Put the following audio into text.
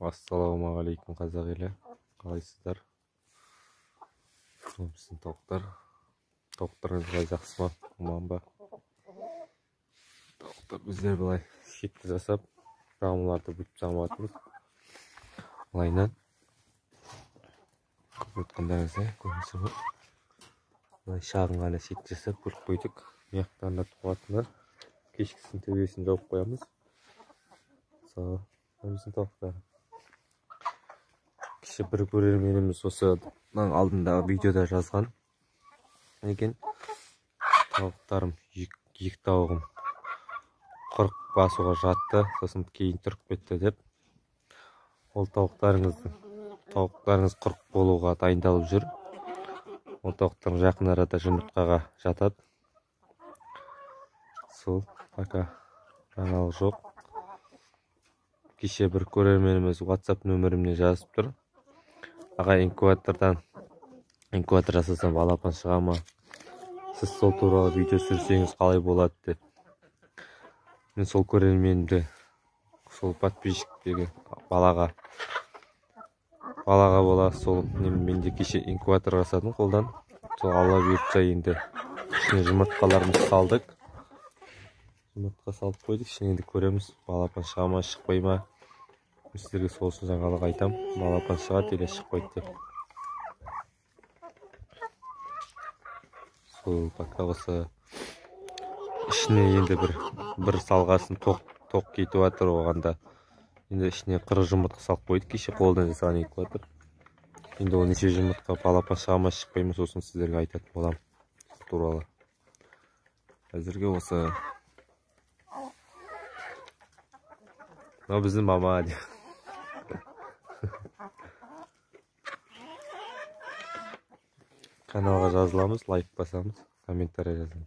Ассалаумағалейкум қазақ елі, қалайсыздар? Біздің тауықтарыңыз жақсы ма, аман ба? Тауықтар біздер былай шетті жасап, рамаларды бүйтіп жаматымыз. Былайынан өткендеріңізде көрінісі бұл. Былай шағын ғана шет жасап көріп қойдық. Мияқтарында туатыны кешкісін төбесін жауып қоямыз. Мысалы, біздің тауықтар. Кеше бір көрерменіміз осы алдындағы видеода жазған екен. Тауықтарым, екі тауығым 40 басуға жатты, сосын кейін тұрып кетті деп. Ол тауықтарыңыз 40 болуға дайындалып жүр. Ол тауықтарың жақын арада жұмыртқаға жатады. Сол, пока жаңалық жоқ. Кеше бір көрерменіміз WhatsApp нөмірімне жазып тұр. Аға, инкубатор жасасам балапан шыға ма? Сіз сол туралы видео түсірсеңіз қалай болады деп. Мен сол көрерменімді, сол подписчиктегі балаға бола, сол менде кеше инкубатор жасадым қолдан. Сол алла бұйыртса енді ішіне жұмыртқаларымызды салдық. Жұмыртқа салып қойдық, ішіне көреміз, балапан шыға ма, шықпай ма. Сіздерге сол үшін жаңалық айтам, балапан шығады или шықпайды деп. Сол пока осы ішіне енді бір салғасын тоқ кетіп жатыр оғанда. Енді ішіне 40 жұмыртқа салып қойдық, кеше қолдан жасаған инкубатор. Енді ол неше жұмыртқа балапан шыға ма, шықпай ма, сосын сіздерге айтатын болам туралы. Әзірге осы. Мынау біздің мама деп. Каналға жазыламыз, лайк басамыз, комментарий жазамыз.